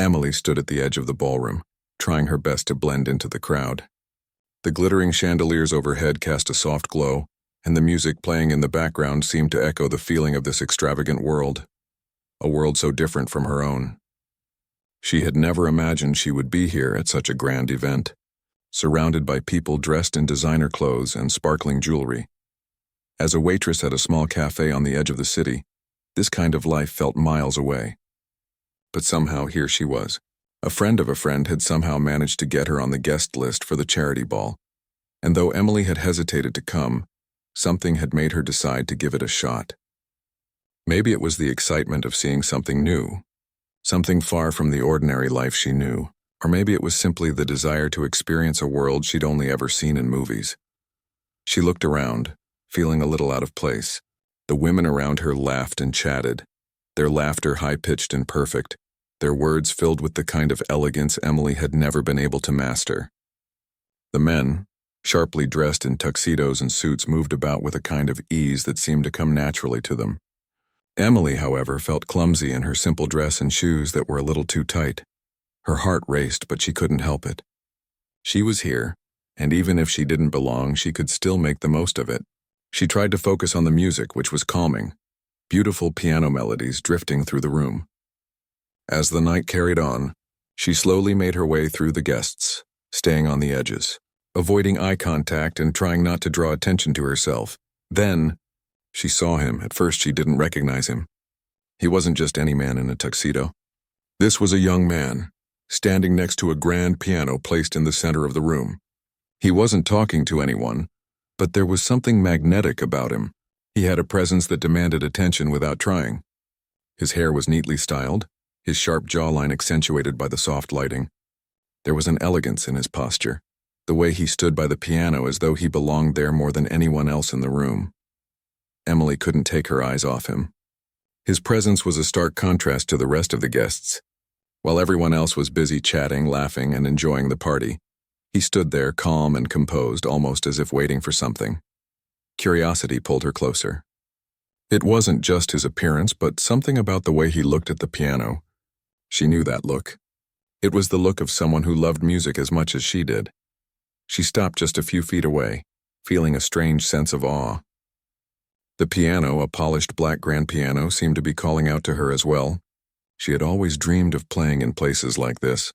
Emily stood at the edge of the ballroom, trying her best to blend into the crowd. The glittering chandeliers overhead cast a soft glow, and the music playing in the background seemed to echo the feeling of this extravagant world, a world so different from her own. She had never imagined she would be here at such a grand event, surrounded by people dressed in designer clothes and sparkling jewelry. As a waitress at a small cafe on the edge of the city, this kind of life felt miles away. But somehow here she was. A friend of a friend had somehow managed to get her on the guest list for the charity ball, and though Emily had hesitated to come, something had made her decide to give it a shot. Maybe it was the excitement of seeing something new, something far from the ordinary life she knew, or maybe it was simply the desire to experience a world she'd only ever seen in movies. She looked around, feeling a little out of place. The women around her laughed and chatted, their laughter high-pitched and perfect, their words filled with the kind of elegance Emily had never been able to master. The men, sharply dressed in tuxedos and suits, moved about with a kind of ease that seemed to come naturally to them. Emily, however, felt clumsy in her simple dress and shoes that were a little too tight. Her heart raced, but she couldn't help it. She was here, and even if she didn't belong, she could still make the most of it. She tried to focus on the music, which was calming, beautiful piano melodies drifting through the room. As the night carried on, she slowly made her way through the guests, staying on the edges, avoiding eye contact and trying not to draw attention to herself. Then, she saw him. At first she didn't recognize him. He wasn't just any man in a tuxedo. This was a young man, standing next to a grand piano placed in the center of the room. He wasn't talking to anyone, but there was something magnetic about him. He had a presence that demanded attention without trying. His hair was neatly styled, his sharp jawline accentuated by the soft lighting. There was an elegance in his posture, the way he stood by the piano as though he belonged there more than anyone else in the room. Emily couldn't take her eyes off him. His presence was a stark contrast to the rest of the guests. While everyone else was busy chatting, laughing, and enjoying the party, he stood there calm and composed, almost as if waiting for something. Curiosity pulled her closer. It wasn't just his appearance, but something about the way he looked at the piano. She knew that look. It was the look of someone who loved music as much as she did. She stopped just a few feet away, feeling a strange sense of awe. The piano, a polished black grand piano, seemed to be calling out to her as well. She had always dreamed of playing in places like this,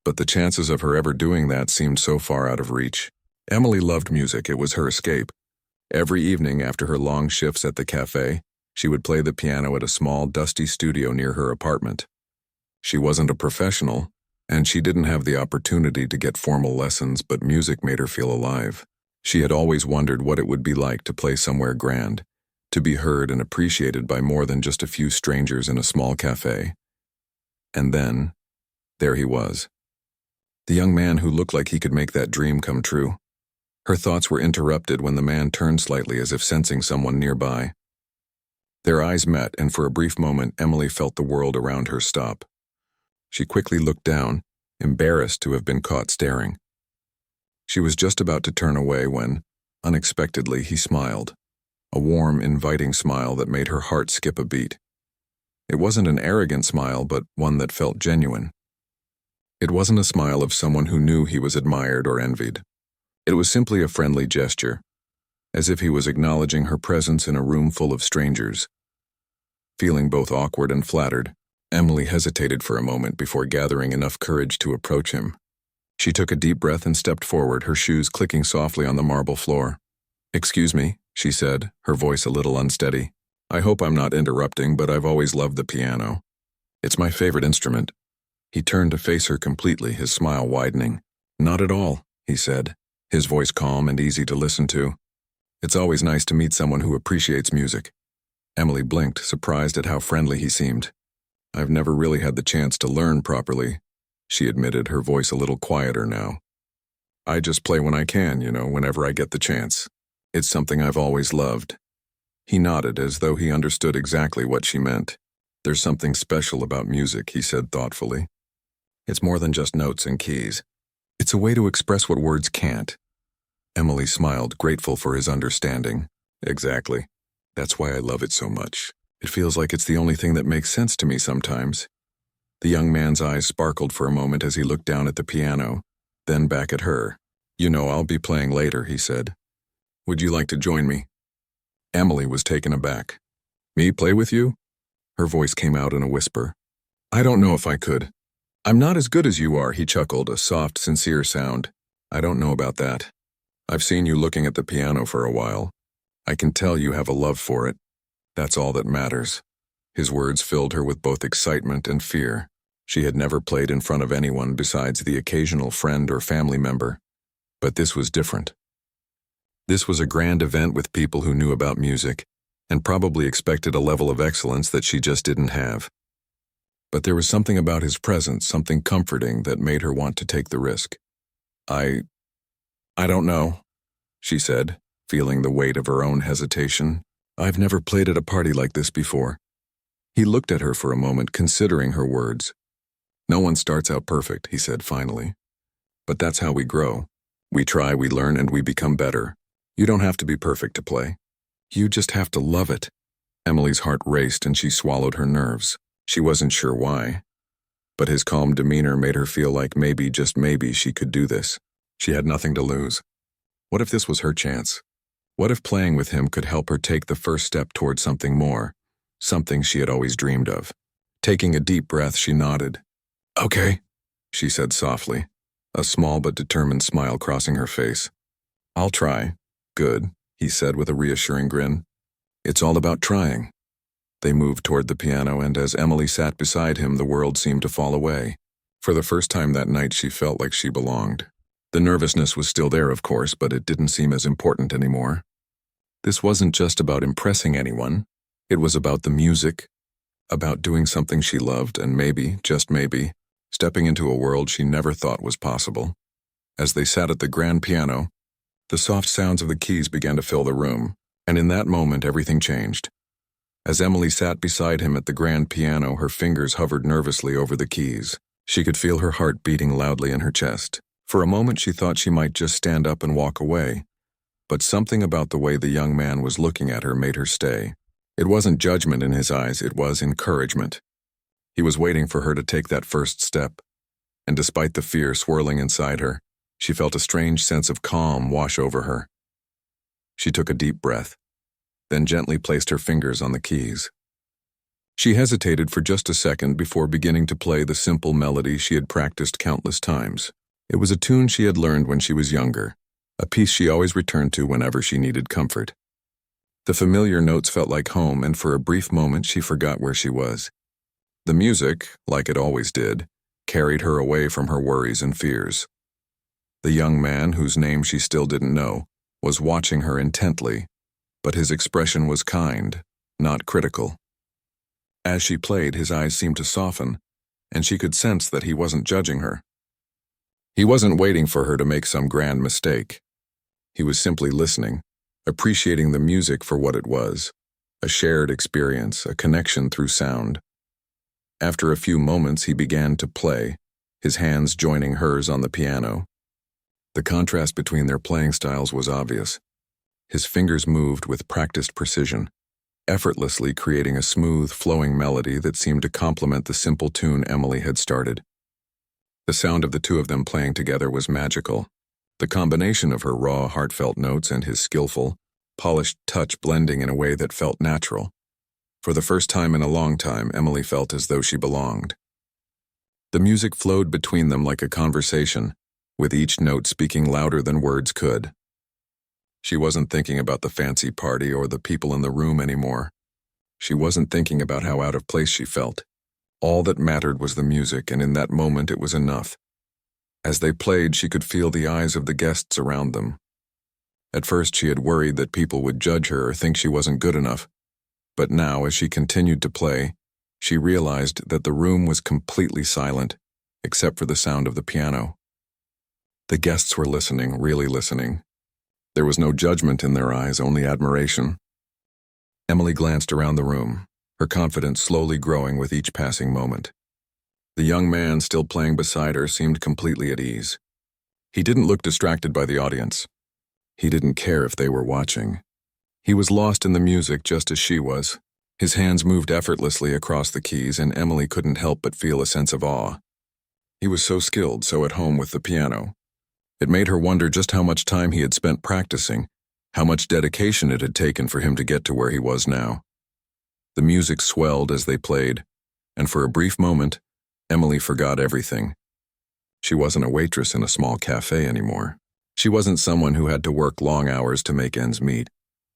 but the chances of her ever doing that seemed so far out of reach. Emily loved music. It was her escape. Every evening after her long shifts at the cafe, she would play the piano at a small, dusty studio near her apartment. She wasn't a professional, and she didn't have the opportunity to get formal lessons, but music made her feel alive. She had always wondered what it would be like to play somewhere grand, to be heard and appreciated by more than just a few strangers in a small cafe. And then, there he was. The young man who looked like he could make that dream come true. Her thoughts were interrupted when the man turned slightly as if sensing someone nearby. Their eyes met, and for a brief moment Emily felt the world around her stop. She quickly looked down, embarrassed to have been caught staring. She was just about to turn away when, unexpectedly, he smiled. A warm, inviting smile that made her heart skip a beat. It wasn't an arrogant smile, but one that felt genuine. It wasn't a smile of someone who knew he was admired or envied. It was simply a friendly gesture, as if he was acknowledging her presence in a room full of strangers. Feeling both awkward and flattered, Emily hesitated for a moment before gathering enough courage to approach him. She took a deep breath and stepped forward, her shoes clicking softly on the marble floor. "Excuse me," she said, her voice a little unsteady. "I hope I'm not interrupting, but I've always loved the piano. It's my favorite instrument." He turned to face her completely, his smile widening. "Not at all," he said, his voice calm and easy to listen to. "It's always nice to meet someone who appreciates music." Emily blinked, surprised at how friendly he seemed. "I've never really had the chance to learn properly," she admitted, her voice a little quieter now. "I just play when I can, whenever I get the chance. It's something I've always loved." He nodded as though he understood exactly what she meant. "There's something special about music," he said thoughtfully. "It's more than just notes and keys. It's a way to express what words can't." Emily smiled, grateful for his understanding. "Exactly. That's why I love it so much. It feels like it's the only thing that makes sense to me sometimes." The young man's eyes sparkled for a moment as he looked down at the piano, then back at her. "You know, I'll be playing later," he said. "Would you like to join me?" Emily was taken aback. "Me play with you?" Her voice came out in a whisper. "I don't know if I could. I'm not as good as you are," he chuckled, a soft, sincere sound. "I don't know about that. I've seen you looking at the piano for a while. I can tell you have a love for it. That's all that matters." His words filled her with both excitement and fear. She had never played in front of anyone besides the occasional friend or family member. But this was different. This was a grand event with people who knew about music, and probably expected a level of excellence that she just didn't have. But there was something about his presence, something comforting, that made her want to take the risk. I don't know," she said, feeling the weight of her own hesitation. "I've never played at a party like this before." He looked at her for a moment, considering her words. "No one starts out perfect," he said finally. "But that's how we grow. We try, we learn, and we become better. You don't have to be perfect to play. You just have to love it." Emily's heart raced and she swallowed her nerves. She wasn't sure why. But his calm demeanor made her feel like maybe, just maybe, she could do this. She had nothing to lose. What if this was her chance? What if playing with him could help her take the first step towards something more, something she had always dreamed of? Taking a deep breath, she nodded. "Okay," she said softly, a small but determined smile crossing her face. "I'll try." "Good," he said with a reassuring grin. "It's all about trying." They moved toward the piano, and as Emily sat beside him, the world seemed to fall away. For the first time that night, she felt like she belonged. The nervousness was still there, of course, but it didn't seem as important anymore. This wasn't just about impressing anyone. It was about the music, about doing something she loved, and maybe, just maybe, stepping into a world she never thought was possible. As they sat at the grand piano, the soft sounds of the keys began to fill the room, and in that moment everything changed. As Emily sat beside him at the grand piano, her fingers hovered nervously over the keys. She could feel her heart beating loudly in her chest. For a moment she thought she might just stand up and walk away, but something about the way the young man was looking at her made her stay. It wasn't judgment in his eyes, it was encouragement. He was waiting for her to take that first step, and despite the fear swirling inside her, she felt a strange sense of calm wash over her. She took a deep breath, then gently placed her fingers on the keys. She hesitated for just a second before beginning to play the simple melody she had practiced countless times. It was a tune she had learned when she was younger, a piece she always returned to whenever she needed comfort. The familiar notes felt like home, and for a brief moment she forgot where she was. The music, like it always did, carried her away from her worries and fears. The young man, whose name she still didn't know, was watching her intently, but his expression was kind, not critical. As she played, his eyes seemed to soften, and she could sense that he wasn't judging her. He wasn't waiting for her to make some grand mistake. He was simply listening, appreciating the music for what it was, a shared experience, a connection through sound. After a few moments, he began to play, his hands joining hers on the piano. The contrast between their playing styles was obvious. His fingers moved with practiced precision, effortlessly creating a smooth, flowing melody that seemed to complement the simple tune Emily had started. The sound of the two of them playing together was magical. The combination of her raw, heartfelt notes and his skillful, polished touch blending in a way that felt natural. For the first time in a long time, Emily felt as though she belonged. The music flowed between them like a conversation, with each note speaking louder than words could. She wasn't thinking about the fancy party or the people in the room anymore. She wasn't thinking about how out of place she felt. All that mattered was the music, and in that moment it was enough. As they played, she could feel the eyes of the guests around them. At first she had worried that people would judge her or think she wasn't good enough. But now, as she continued to play, she realized that the room was completely silent, except for the sound of the piano. The guests were listening, really listening. There was no judgment in their eyes, only admiration. Emily glanced around the room, her confidence slowly growing with each passing moment. The young man still playing beside her seemed completely at ease. He didn't look distracted by the audience. He didn't care if they were watching. He was lost in the music just as she was, His hands moved effortlessly across the keys, and Emily couldn't help but feel a sense of awe. He was so skilled, so at home with the piano. It made her wonder just how much time he had spent practicing, how much dedication it had taken for him to get to where he was now. The music swelled as they played, and for a brief moment, Emily forgot everything. She wasn't a waitress in a small cafe anymore. She wasn't someone who had to work long hours to make ends meet.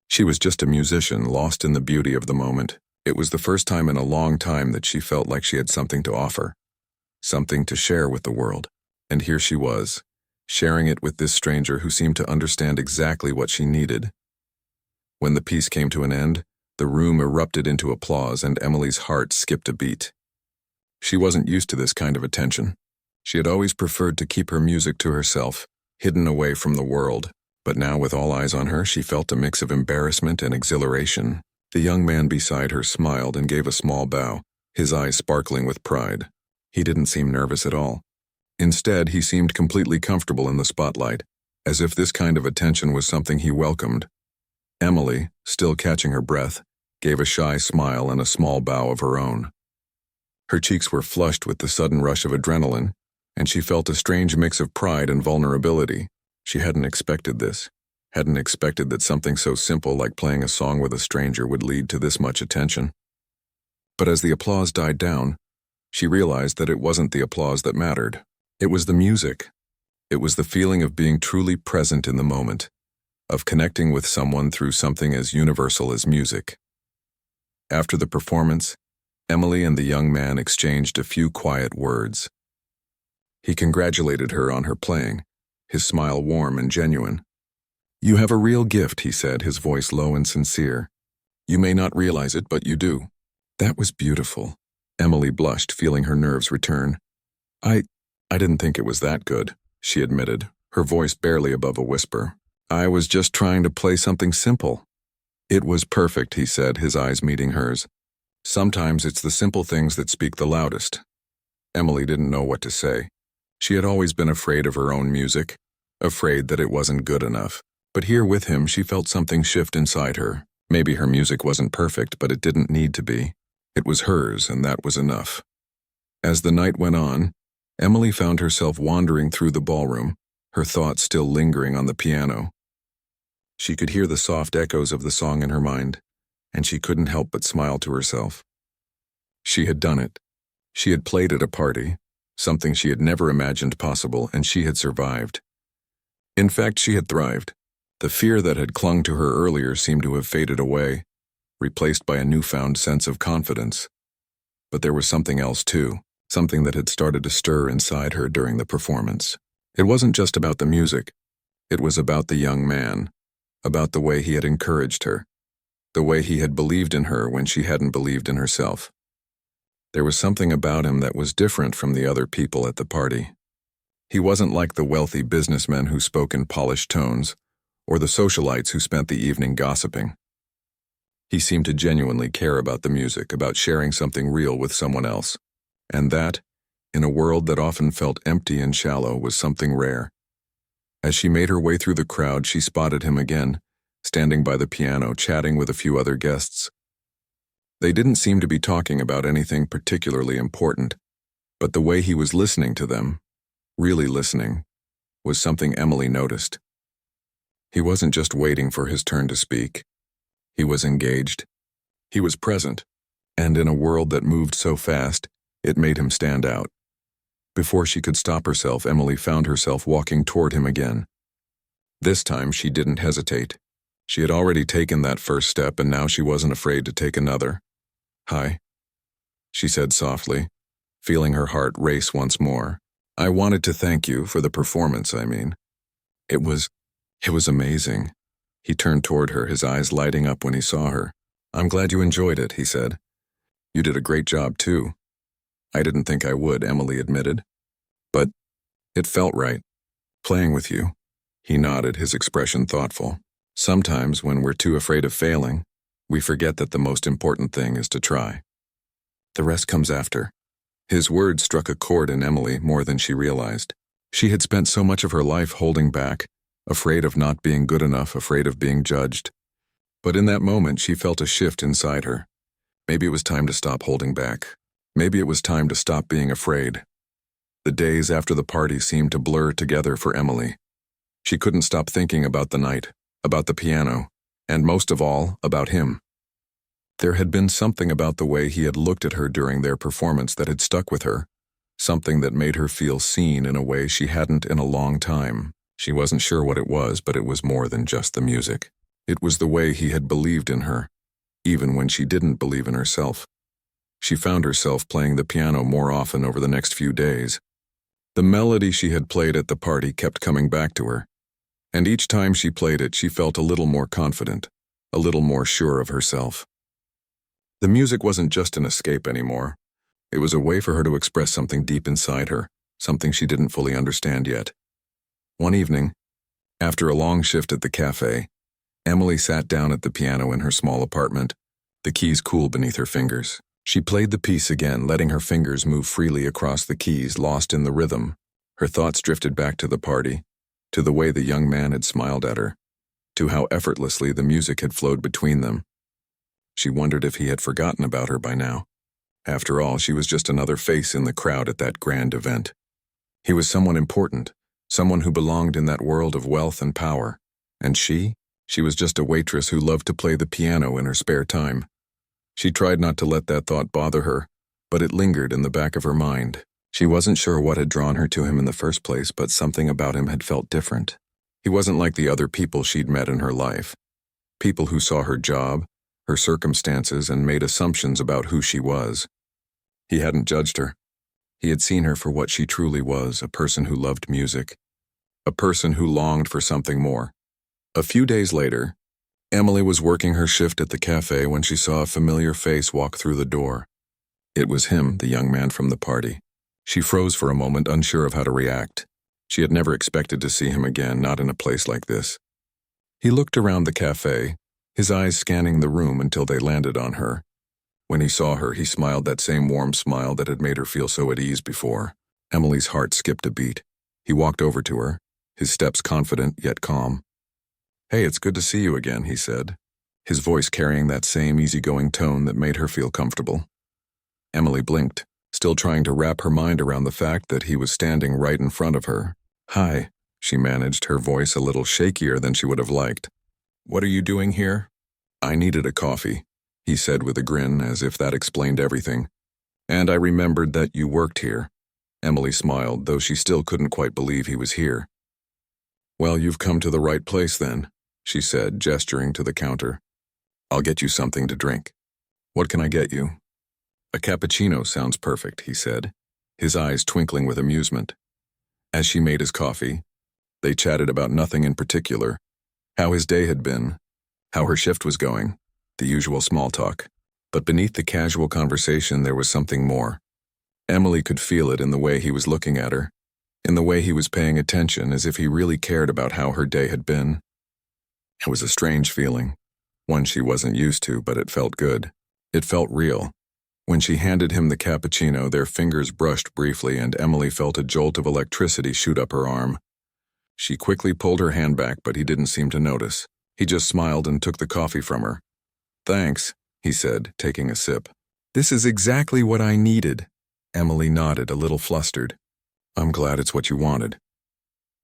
She was just a musician lost in the beauty of the moment. It was the first time in a long time that she felt like she had something to offer, something to share with the world. And here she was, sharing it with this stranger who seemed to understand exactly what she needed. When the piece came to an end, the room erupted into applause and Emily's heart skipped a beat. She wasn't used to this kind of attention. She had always preferred to keep her music to herself, hidden away from the world. But now, with all eyes on her, she felt a mix of embarrassment and exhilaration. The young man beside her smiled and gave a small bow, his eyes sparkling with pride. He didn't seem nervous at all. Instead, he seemed completely comfortable in the spotlight, as if this kind of attention was something he welcomed. Emily, still catching her breath, gave a shy smile and a small bow of her own. Her cheeks were flushed with the sudden rush of adrenaline, and she felt a strange mix of pride and vulnerability. She hadn't expected this, hadn't expected that something so simple like playing a song with a stranger would lead to this much attention. But as the applause died down, she realized that it wasn't the applause that mattered. It was the music. It was the feeling of being truly present in the moment, of connecting with someone through something as universal as music. After the performance, Emily and the young man exchanged a few quiet words. He congratulated her on her playing, his smile warm and genuine. "You have a real gift," he said, his voice low and sincere. "You may not realize it, but you do." "That was beautiful." Emily blushed, feeling her nerves return. I didn't think it was that good," she admitted, her voice barely above a whisper. "I was just trying to play something simple." "It was perfect," he said, his eyes meeting hers. "Sometimes it's the simple things that speak the loudest." Emily didn't know what to say. She had always been afraid of her own music, afraid that it wasn't good enough. But here with him, she felt something shift inside her. Maybe her music wasn't perfect, but it didn't need to be. It was hers, and that was enough. As the night went on, Emily found herself wandering through the ballroom, her thoughts still lingering on the piano. She could hear the soft echoes of the song in her mind, and she couldn't help but smile to herself. She had done it. She had played at a party, something she had never imagined possible, and she had survived. In fact, she had thrived. The fear that had clung to her earlier seemed to have faded away, replaced by a newfound sense of confidence. But there was something else too, something that had started to stir inside her during the performance. It wasn't just about the music. It was about the young man, about the way he had encouraged her, the way he had believed in her when she hadn't believed in herself. There was something about him that was different from the other people at the party. He wasn't like the wealthy businessmen who spoke in polished tones, or the socialites who spent the evening gossiping. He seemed to genuinely care about the music, about sharing something real with someone else. And that, in a world that often felt empty and shallow, was something rare. As she made her way through the crowd, she spotted him again, standing by the piano, chatting with a few other guests. They didn't seem to be talking about anything particularly important, but the way he was listening to them, really listening, was something Emily noticed. He wasn't just waiting for his turn to speak. He was engaged. He was present, and in a world that moved so fast, it made him stand out. Before she could stop herself, Emily found herself walking toward him again. This time, she didn't hesitate. She had already taken that first step, and now she wasn't afraid to take another. "Hi," she said softly, feeling her heart race once more. "I wanted to thank you for the performance, I mean. It was amazing." He turned toward her, his eyes lighting up when he saw her. "I'm glad you enjoyed it," he said. "You did a great job, too." "I didn't think I would," Emily admitted. "But it felt right. Playing with you." He nodded, his expression thoughtful. "Sometimes, when we're too afraid of failing, we forget that the most important thing is to try. The rest comes after." His words struck a chord in Emily more than she realized. She had spent so much of her life holding back, afraid of not being good enough, afraid of being judged. But in that moment, she felt a shift inside her. Maybe it was time to stop holding back. Maybe it was time to stop being afraid. The days after the party seemed to blur together for Emily. She couldn't stop thinking about the night, about the piano, and most of all, about him. There had been something about the way he had looked at her during their performance that had stuck with her, something that made her feel seen in a way she hadn't in a long time. She wasn't sure what it was, but it was more than just the music. It was the way he had believed in her, even when she didn't believe in herself. She found herself playing the piano more often over the next few days. The melody she had played at the party kept coming back to her, and each time she played it, she felt a little more confident, a little more sure of herself. The music wasn't just an escape anymore. It was a way for her to express something deep inside her, something she didn't fully understand yet. One evening, after a long shift at the cafe, Emily sat down at the piano in her small apartment, the keys cool beneath her fingers. She played the piece again, letting her fingers move freely across the keys, lost in the rhythm. Her thoughts drifted back to the party, to the way the young man had smiled at her, to how effortlessly the music had flowed between them. She wondered if he had forgotten about her by now. After all, she was just another face in the crowd at that grand event. He was someone important, someone who belonged in that world of wealth and power. And she was just a waitress who loved to play the piano in her spare time. She tried not to let that thought bother her, but it lingered in the back of her mind. She wasn't sure what had drawn her to him in the first place, but something about him had felt different. He wasn't like the other people she'd met in her life. People who saw her job, her circumstances, and made assumptions about who she was. He hadn't judged her. He had seen her for what she truly was, a person who loved music, a person who longed for something more. A few days later, Emily was working her shift at the cafe when she saw a familiar face walk through the door. It was him, the young man from the party. She froze for a moment, unsure of how to react. She had never expected to see him again, not in a place like this. He looked around the cafe, his eyes scanning the room until they landed on her. When he saw her, he smiled that same warm smile that had made her feel so at ease before. Emily's heart skipped a beat. He walked over to her, his steps confident yet calm. "Hey, it's good to see you again," he said, his voice carrying that same easygoing tone that made her feel comfortable. Emily blinked, still trying to wrap her mind around the fact that he was standing right in front of her. "Hi," she managed, her voice a little shakier than she would have liked. "What are you doing here?" "I needed a coffee," he said with a grin, as if that explained everything. "And I remembered that you worked here." Emily smiled, though she still couldn't quite believe he was here. "Well, you've come to the right place then," she said, gesturing to the counter. "I'll get you something to drink." "What can I get you?" "A cappuccino sounds perfect," he said, his eyes twinkling with amusement. As she made his coffee, they chatted about nothing in particular, how his day had been, how her shift was going, the usual small talk. But beneath the casual conversation there was something more. Emily could feel it in the way he was looking at her, in the way he was paying attention, as if he really cared about how her day had been. It was a strange feeling, one she wasn't used to, but it felt good. It felt real. When she handed him the cappuccino, their fingers brushed briefly, and Emily felt a jolt of electricity shoot up her arm. She quickly pulled her hand back, but he didn't seem to notice. He just smiled and took the coffee from her. "Thanks," he said, taking a sip. "This is exactly what I needed." Emily nodded, a little flustered. "I'm glad it's what you wanted."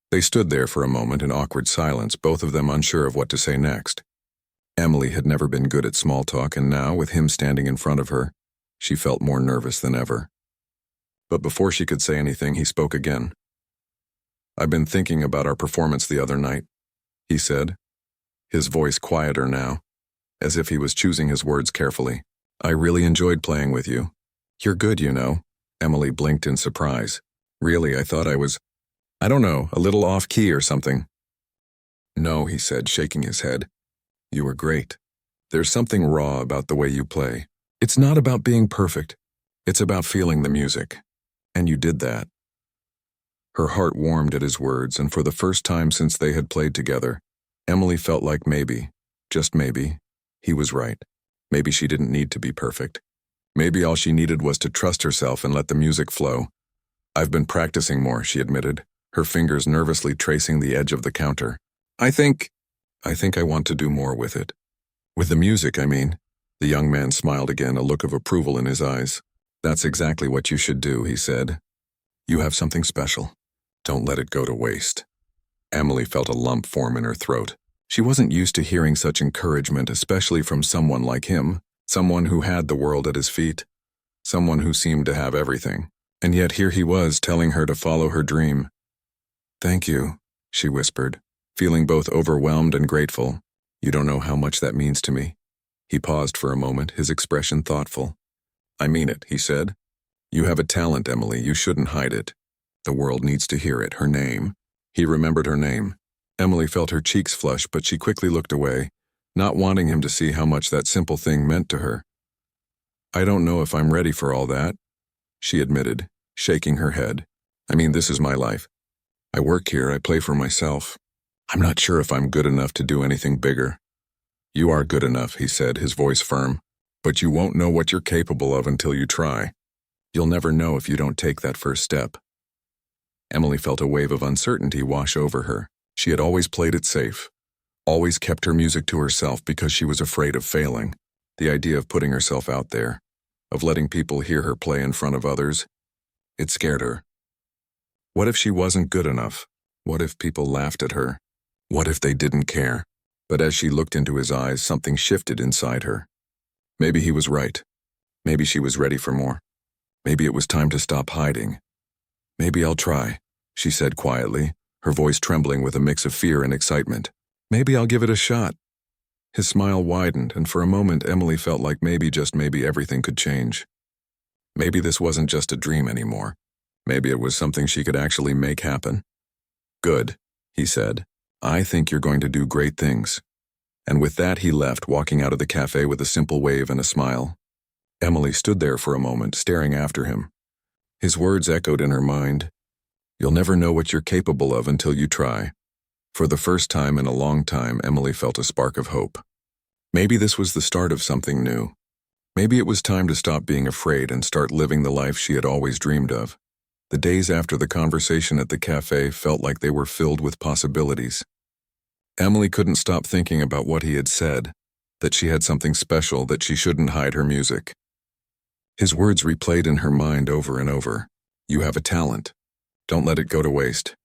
They stood there for a moment in awkward silence, both of them unsure of what to say next. Emily had never been good at small talk, and now, with him standing in front of her, she felt more nervous than ever. But before she could say anything, he spoke again. "I've been thinking about our performance the other night," he said, his voice quieter now, as if he was choosing his words carefully. "I really enjoyed playing with you. You're good, you know." Emily blinked in surprise. "Really, I thought I was, I don't know, a little off-key or something." "No," he said, shaking his head. "You were great. There's something raw about the way you play. It's not about being perfect. It's about feeling the music. And you did that." Her heart warmed at his words, and for the first time since they had played together, Emily felt like maybe, just maybe, he was right. Maybe she didn't need to be perfect. Maybe all she needed was to trust herself and let the music flow. "I've been practicing more," she admitted, her fingers nervously tracing the edge of the counter. I think I want to do more with it. With the music, I mean. The young man smiled again, a look of approval in his eyes. "That's exactly what you should do," he said. "You have something special. Don't let it go to waste." Emily felt a lump form in her throat. She wasn't used to hearing such encouragement, especially from someone like him, someone who had the world at his feet, someone who seemed to have everything. And yet here he was, telling her to follow her dream. "Thank you," she whispered, feeling both overwhelmed and grateful. "You don't know how much that means to me." He paused for a moment, his expression thoughtful. "I mean it," he said. "You have a talent, Emily. You shouldn't hide it. The world needs to hear it. Her name." He remembered her name. Emily felt her cheeks flush, but she quickly looked away, not wanting him to see how much that simple thing meant to her. "I don't know if I'm ready for all that," she admitted, shaking her head. "I mean, this is my life. I work here, I play for myself. I'm not sure if I'm good enough to do anything bigger." "You are good enough," he said, his voice firm. "But you won't know what you're capable of until you try. You'll never know if you don't take that first step." Emily felt a wave of uncertainty wash over her. She had always played it safe, always kept her music to herself because she was afraid of failing. The idea of putting herself out there, of letting people hear her play in front of others, it scared her. What if she wasn't good enough? What if people laughed at her? What if they didn't care? But as she looked into his eyes, something shifted inside her. Maybe he was right. Maybe she was ready for more. Maybe it was time to stop hiding. "Maybe I'll try," she said quietly, her voice trembling with a mix of fear and excitement. "Maybe I'll give it a shot." His smile widened, and for a moment Emily felt like maybe, just maybe, everything could change. Maybe this wasn't just a dream anymore. Maybe it was something she could actually make happen. "Good," he said. "I think you're going to do great things." And with that he left, walking out of the cafe with a simple wave and a smile. Emily stood there for a moment, staring after him. His words echoed in her mind. "You'll never know what you're capable of until you try." For the first time in a long time, Emily felt a spark of hope. Maybe this was the start of something new. Maybe it was time to stop being afraid and start living the life she had always dreamed of. The days after the conversation at the cafe felt like they were filled with possibilities. Emily couldn't stop thinking about what he had said, that she had something special, that she shouldn't hide her music. His words replayed in her mind over and over. "You have a talent. Don't let it go to waste."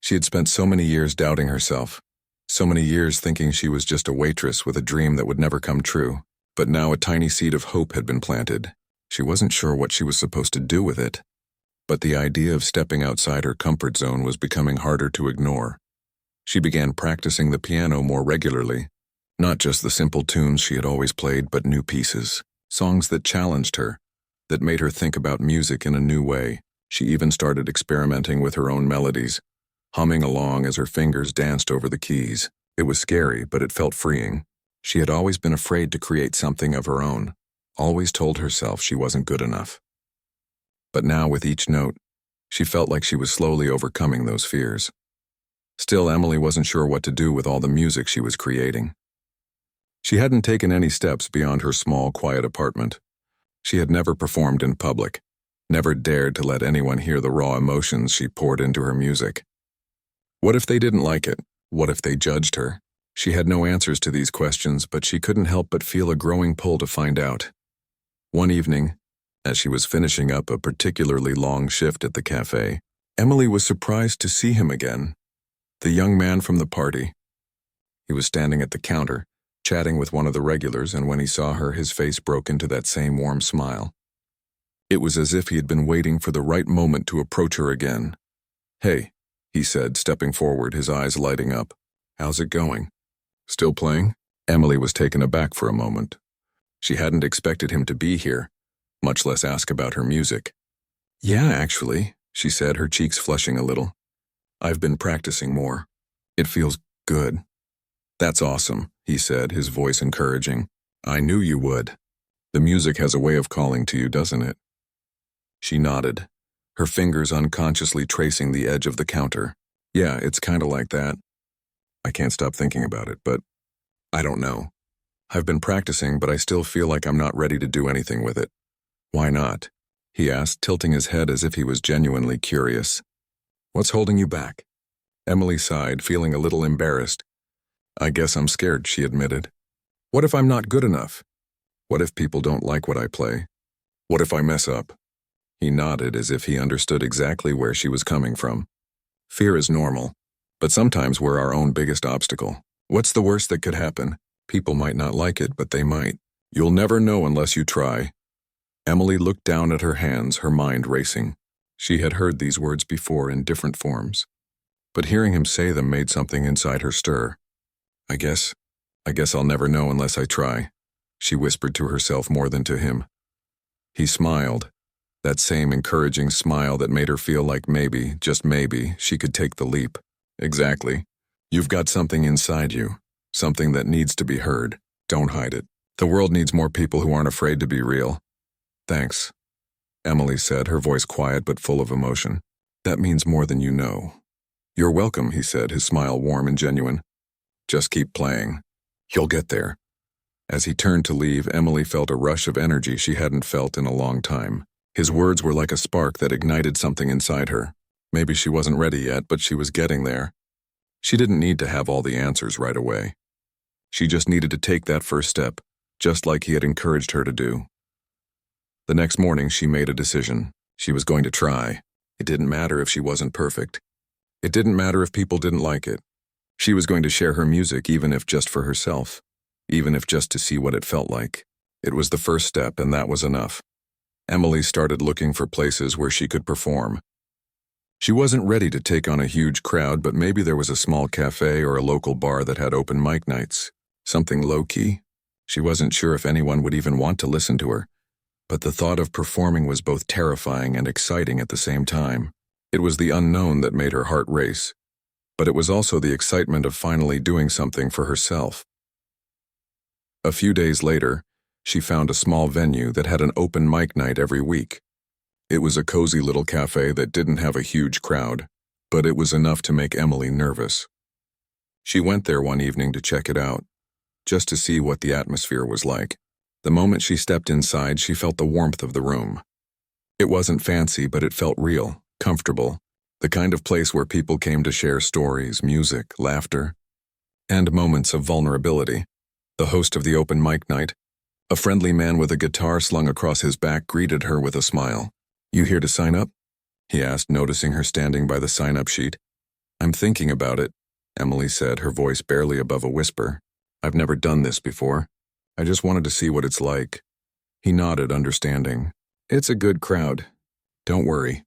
She had spent so many years doubting herself, so many years thinking she was just a waitress with a dream that would never come true. But now a tiny seed of hope had been planted. She wasn't sure what she was supposed to do with it. But the idea of stepping outside her comfort zone was becoming harder to ignore. She began practicing the piano more regularly, not just the simple tunes she had always played, but new pieces, songs that challenged her, that made her think about music in a new way. She even started experimenting with her own melodies, humming along as her fingers danced over the keys. It was scary, but it felt freeing. She had always been afraid to create something of her own, always told herself she wasn't good enough. But now, with each note, she felt like she was slowly overcoming those fears. Still, Emily wasn't sure what to do with all the music she was creating. She hadn't taken any steps beyond her small, quiet apartment. She had never performed in public, never dared to let anyone hear the raw emotions she poured into her music. What if they didn't like it? What if they judged her? She had no answers to these questions, but she couldn't help but feel a growing pull to find out. One evening, as she was finishing up a particularly long shift at the cafe, Emily was surprised to see him again, the young man from the party. He was standing at the counter, chatting with one of the regulars, and when he saw her, his face broke into that same warm smile. It was as if he had been waiting for the right moment to approach her again. "Hey," he said, stepping forward, his eyes lighting up. "How's it going? Still playing?" Emily was taken aback for a moment. She hadn't expected him to be here, much less ask about her music. "Yeah, actually," she said, her cheeks flushing a little. "I've been practicing more. It feels good." "That's awesome," he said, his voice encouraging. "I knew you would. The music has a way of calling to you, doesn't it?" She nodded, her fingers unconsciously tracing the edge of the counter. "Yeah, it's kind of like that. I can't stop thinking about it, but I don't know. I've been practicing, but I still feel like I'm not ready to do anything with it." "Why not?" he asked, tilting his head as if he was genuinely curious. "What's holding you back?" Emily sighed, feeling a little embarrassed. "I guess I'm scared," she admitted. "What if I'm not good enough? What if people don't like what I play? What if I mess up? He nodded as if he understood exactly where she was coming from. Fear is normal, but sometimes we're our own biggest obstacle. What's the worst that could happen? People might not like it, but they might. You'll never know unless you try. Emily looked down at her hands, her mind racing. She had heard these words before in different forms, but hearing him say them made something inside her stir. I guess I'll never know unless I try, she whispered to herself more than to him. He smiled, that same encouraging smile that made her feel like maybe, just maybe, she could take the leap. Exactly. You've got something inside you, something that needs to be heard. Don't hide it. The world needs more people who aren't afraid to be real. Thanks, Emily said, her voice quiet but full of emotion. That means more than you know. You're welcome, he said, his smile warm and genuine. Just keep playing. You'll get there. As he turned to leave, Emily felt a rush of energy she hadn't felt in a long time. His words were like a spark that ignited something inside her. Maybe she wasn't ready yet, but she was getting there. She didn't need to have all the answers right away. She just needed to take that first step, just like he had encouraged her to do. The next morning, she made a decision. She was going to try. It didn't matter if she wasn't perfect. It didn't matter if people didn't like it. She was going to share her music, even if just for herself, even if just to see what it felt like. It was the first step, and that was enough. Emily started looking for places where she could perform. She wasn't ready to take on a huge crowd, but maybe there was a small cafe or a local bar that had open mic nights. Something low-key. She wasn't sure if anyone would even want to listen to her, but the thought of performing was both terrifying and exciting at the same time. It was the unknown that made her heart race, but it was also the excitement of finally doing something for herself. A few days later, she found a small venue that had an open mic night every week. It was a cozy little cafe that didn't have a huge crowd, but it was enough to make Emily nervous. She went there one evening to check it out, just to see what the atmosphere was like. The moment she stepped inside, she felt the warmth of the room. It wasn't fancy, but it felt real, comfortable, the kind of place where people came to share stories, music, laughter, and moments of vulnerability. The host of the open mic night, a friendly man with a guitar slung across his back, greeted her with a smile. You here to sign up? He asked, noticing her standing by the sign-up sheet. I'm thinking about it, Emily said, her voice barely above a whisper. I've never done this before. I just wanted to see what it's like. He nodded, understanding. It's a good crowd. Don't worry.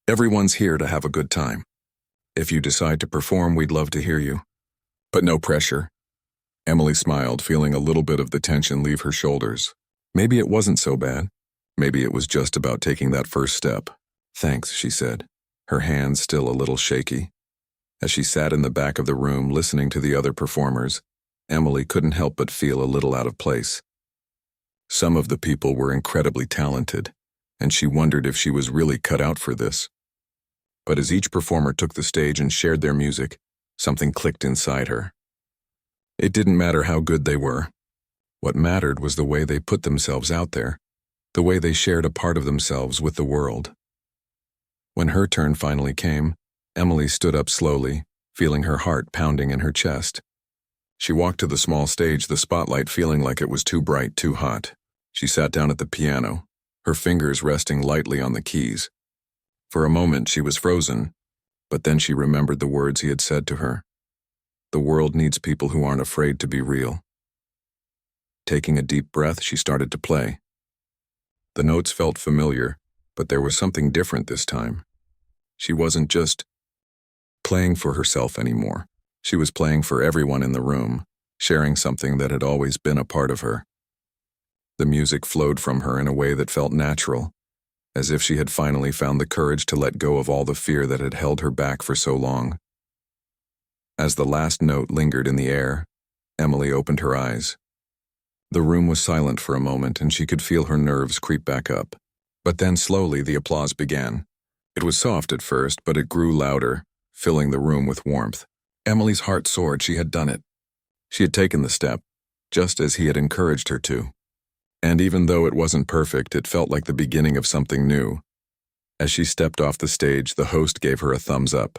Everyone's here to have a good time. If you decide to perform, we'd love to hear you. But no pressure. Emily smiled, feeling a little bit of the tension leave her shoulders. Maybe it wasn't so bad. Maybe it was just about taking that first step. Thanks, she said, her hands still a little shaky. As she sat in the back of the room listening to the other performers, Emily couldn't help but feel a little out of place. Some of the people were incredibly talented, and she wondered if she was really cut out for this. But as each performer took the stage and shared their music, something clicked inside her. It didn't matter how good they were. What mattered was the way they put themselves out there, the way they shared a part of themselves with the world. When her turn finally came, Emily stood up slowly, feeling her heart pounding in her chest. She walked to the small stage, the spotlight feeling like it was too bright, too hot. She sat down at the piano, her fingers resting lightly on the keys. For a moment she was frozen, but then she remembered the words he had said to her. The world needs people who aren't afraid to be real. Taking a deep breath, she started to play. The notes felt familiar, but there was something different this time. She wasn't just playing for herself anymore. She was playing for everyone in the room, sharing something that had always been a part of her. The music flowed from her in a way that felt natural, as if she had finally found the courage to let go of all the fear that had held her back for so long. As the last note lingered in the air, Emily opened her eyes. The room was silent for a moment, and she could feel her nerves creep back up. But then slowly the applause began. It was soft at first, but it grew louder, filling the room with warmth. Emily's heart soared. She had done it. She had taken the step, just as he had encouraged her to. And even though it wasn't perfect, it felt like the beginning of something new. As she stepped off the stage, the host gave her a thumbs up.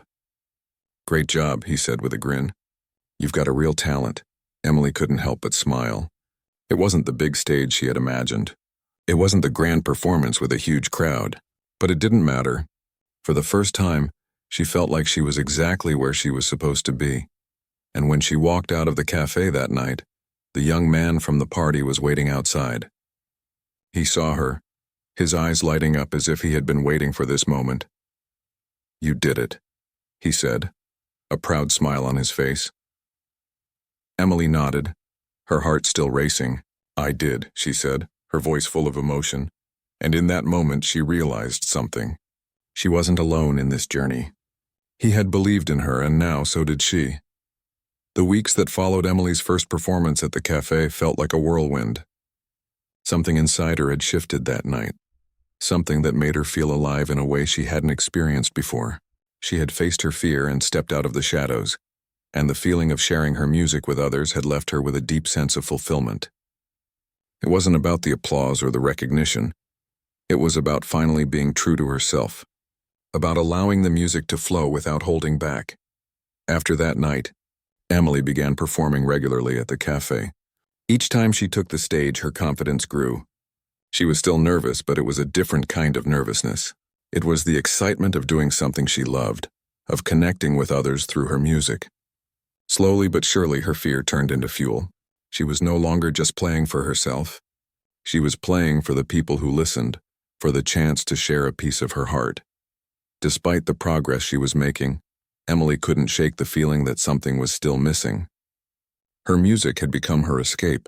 Great job, he said with a grin. You've got a real talent. Emily couldn't help but smile. It wasn't the big stage she had imagined. It wasn't the grand performance with a huge crowd. But it didn't matter. For the first time, she felt like she was exactly where she was supposed to be. And when she walked out of the cafe that night, the young man from the party was waiting outside. He saw her, his eyes lighting up as if he had been waiting for this moment. "You did it," he said, a proud smile on his face. Emily nodded, her heart still racing. "I did," she said, her voice full of emotion. And in that moment she realized something. She wasn't alone in this journey. He had believed in her, and now so did she. The weeks that followed Emily's first performance at the cafe felt like a whirlwind. Something inside her had shifted that night. Something that made her feel alive in a way she hadn't experienced before. She had faced her fear and stepped out of the shadows, and the feeling of sharing her music with others had left her with a deep sense of fulfillment. It wasn't about the applause or the recognition. It was about finally being true to herself, about allowing the music to flow without holding back. After that night, Emily began performing regularly at the cafe. Each time she took the stage, her confidence grew. She was still nervous, but it was a different kind of nervousness. It was the excitement of doing something she loved, of connecting with others through her music. Slowly but surely, her fear turned into fuel. She was no longer just playing for herself. She was playing for the people who listened, for the chance to share a piece of her heart. Despite the progress she was making, Emily couldn't shake the feeling that something was still missing. Her music had become her escape,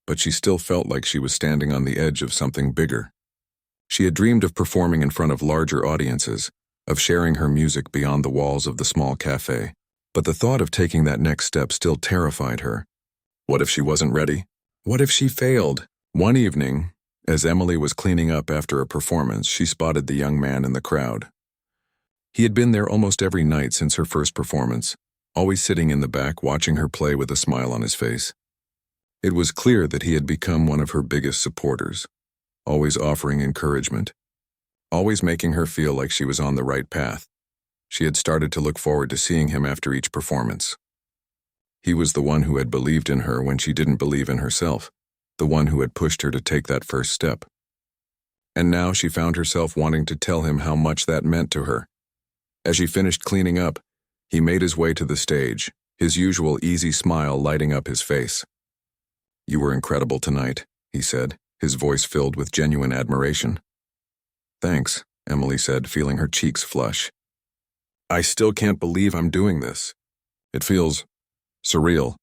but she still felt like she was standing on the edge of something bigger. She had dreamed of performing in front of larger audiences, of sharing her music beyond the walls of the small cafe. But the thought of taking that next step still terrified her. What if she wasn't ready? What if she failed? One evening, as Emily was cleaning up after a performance, she spotted the young man in the crowd. He had been there almost every night since her first performance, always sitting in the back watching her play with a smile on his face. It was clear that he had become one of her biggest supporters, always offering encouragement, always making her feel like she was on the right path. She had started to look forward to seeing him after each performance. He was the one who had believed in her when she didn't believe in herself, the one who had pushed her to take that first step. And now she found herself wanting to tell him how much that meant to her. As she finished cleaning up, he made his way to the stage, his usual easy smile lighting up his face. "You were incredible tonight," he said, his voice filled with genuine admiration. "Thanks," Emily said, feeling her cheeks flush. "I still can't believe I'm doing this. It feels surreal."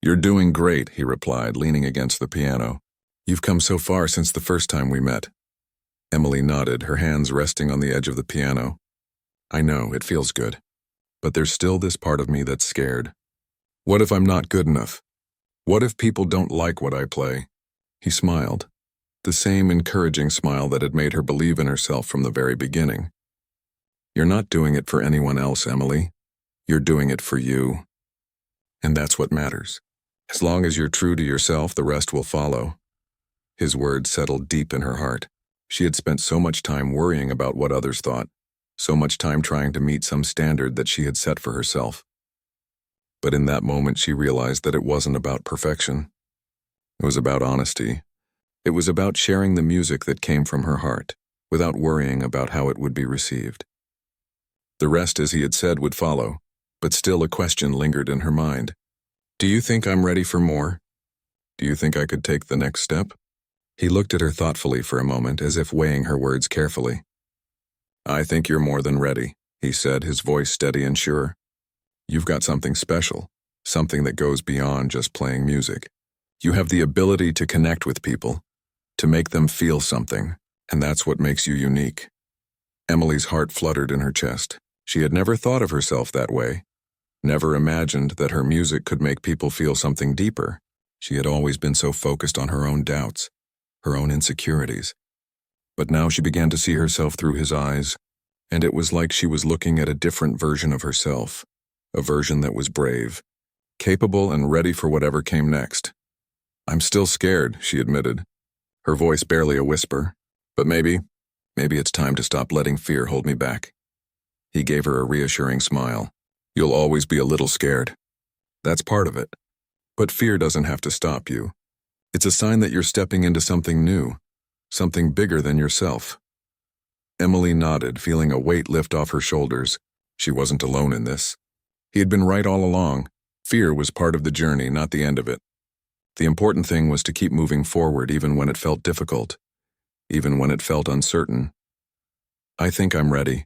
"You're doing great," he replied, leaning against the piano. "You've come so far since the first time we met." Emily nodded, her hands resting on the edge of the piano. "I know, it feels good. But there's still this part of me that's scared. What if I'm not good enough? What if people don't like what I play?" He smiled, the same encouraging smile that had made her believe in herself from the very beginning. "You're not doing it for anyone else, Emily. You're doing it for you. And that's what matters. As long as you're true to yourself, the rest will follow." His words settled deep in her heart. She had spent so much time worrying about what others thought, so much time trying to meet some standard that she had set for herself. But in that moment she realized that it wasn't about perfection. It was about honesty. It was about sharing the music that came from her heart, without worrying about how it would be received. The rest, as he had said, would follow, but still a question lingered in her mind. "Do you think I'm ready for more? Do you think I could take the next step?" He looked at her thoughtfully for a moment, as if weighing her words carefully. "I think you're more than ready," he said, his voice steady and sure. "You've got something special, something that goes beyond just playing music. You have the ability to connect with people, to make them feel something, and that's what makes you unique." Emily's heart fluttered in her chest. She had never thought of herself that way, never imagined that her music could make people feel something deeper. She had always been so focused on her own doubts, her own insecurities. But now she began to see herself through his eyes, and it was like she was looking at a different version of herself, a version that was brave, capable and ready for whatever came next. "I'm still scared," she admitted, her voice barely a whisper. "But maybe it's time to stop letting fear hold me back." He gave her a reassuring smile. "You'll always be a little scared. That's part of it. But fear doesn't have to stop you. It's a sign that you're stepping into something new, something bigger than yourself. Emily nodded, feeling a weight lift off her shoulders. She wasn't alone in this. He had been right all along. Fear was part of the journey, not the end of it. The important thing was to keep moving forward even when it felt difficult, even when it felt uncertain. "I think I'm ready,"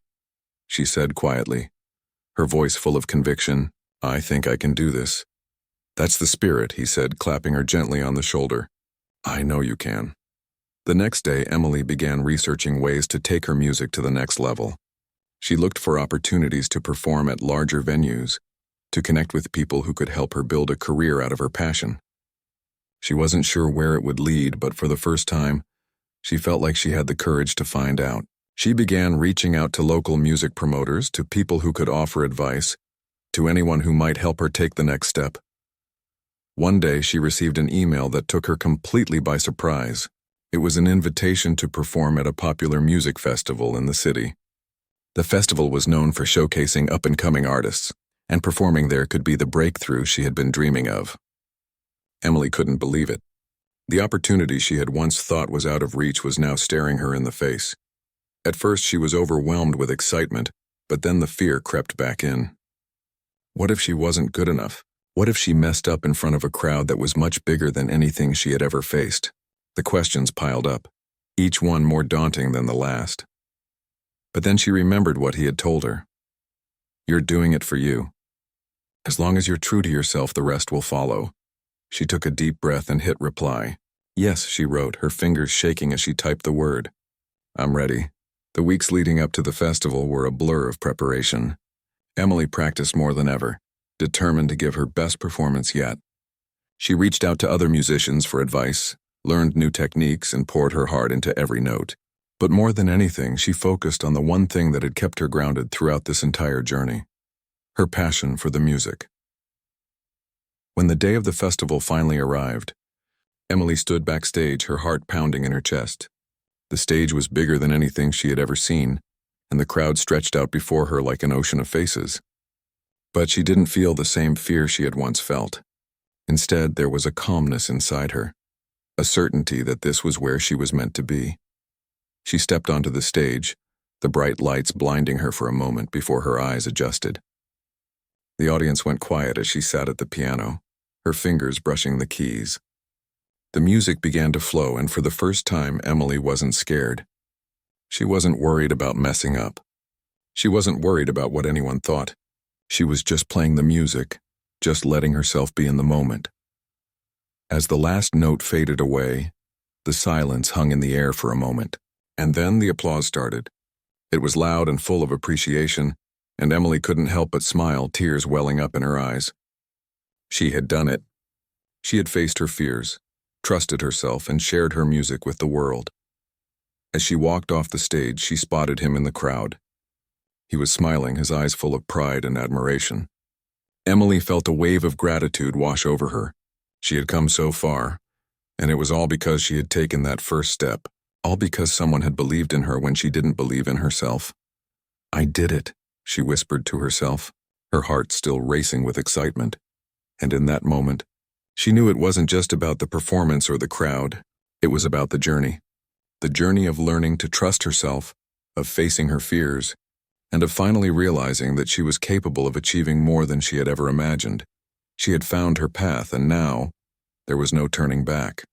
she said quietly, her voice full of conviction. "I think I can do this." "That's the spirit," he said, clapping her gently on the shoulder. "I know you can." The next day, Emily began researching ways to take her music to the next level. She looked for opportunities to perform at larger venues, to connect with people who could help her build a career out of her passion. She wasn't sure where it would lead, but for the first time, she felt like she had the courage to find out. She began reaching out to local music promoters, to people who could offer advice, to anyone who might help her take the next step. One day, she received an email that took her completely by surprise. It was an invitation to perform at a popular music festival in the city. The festival was known for showcasing up-and-coming artists, and performing there could be the breakthrough she had been dreaming of. Emily couldn't believe it. The opportunity she had once thought was out of reach was now staring her in the face. At first, she was overwhelmed with excitement, but then the fear crept back in. What if she wasn't good enough? What if she messed up in front of a crowd that was much bigger than anything she had ever faced? The questions piled up, each one more daunting than the last. But then she remembered what he had told her. "You're doing it for you. As long as you're true to yourself, the rest will follow." She took a deep breath and hit reply. "Yes," she wrote, her fingers shaking as she typed the word. "I'm ready." The weeks leading up to the festival were a blur of preparation. Emily practiced more than ever, determined to give her best performance yet. She reached out to other musicians for advice, learned new techniques, and poured her heart into every note. But more than anything, she focused on the one thing that had kept her grounded throughout this entire journey: her passion for the music. When the day of the festival finally arrived, Emily stood backstage, her heart pounding in her chest. The stage was bigger than anything she had ever seen, and the crowd stretched out before her like an ocean of faces. But she didn't feel the same fear she had once felt. Instead, there was a calmness inside her, a certainty that this was where she was meant to be. She stepped onto the stage, the bright lights blinding her for a moment before her eyes adjusted. The audience went quiet as she sat at the piano, her fingers brushing the keys. The music began to flow, and for the first time, Emily wasn't scared. She wasn't worried about messing up. She wasn't worried about what anyone thought. She was just playing the music, just letting herself be in the moment. As the last note faded away, the silence hung in the air for a moment, and then the applause started. It was loud and full of appreciation, and Emily couldn't help but smile, tears welling up in her eyes. She had done it. She had faced her fears, trusted herself, and shared her music with the world. As she walked off the stage, she spotted him in the crowd. He was smiling, his eyes full of pride and admiration. Emily felt a wave of gratitude wash over her. She had come so far, and it was all because she had taken that first step, all because someone had believed in her when she didn't believe in herself. "I did it," she whispered to herself, her heart still racing with excitement. And in that moment, she knew it wasn't just about the performance or the crowd. It was about the journey of learning to trust herself, of facing her fears, and of finally realizing that she was capable of achieving more than she had ever imagined. She had found her path, and now there was no turning back.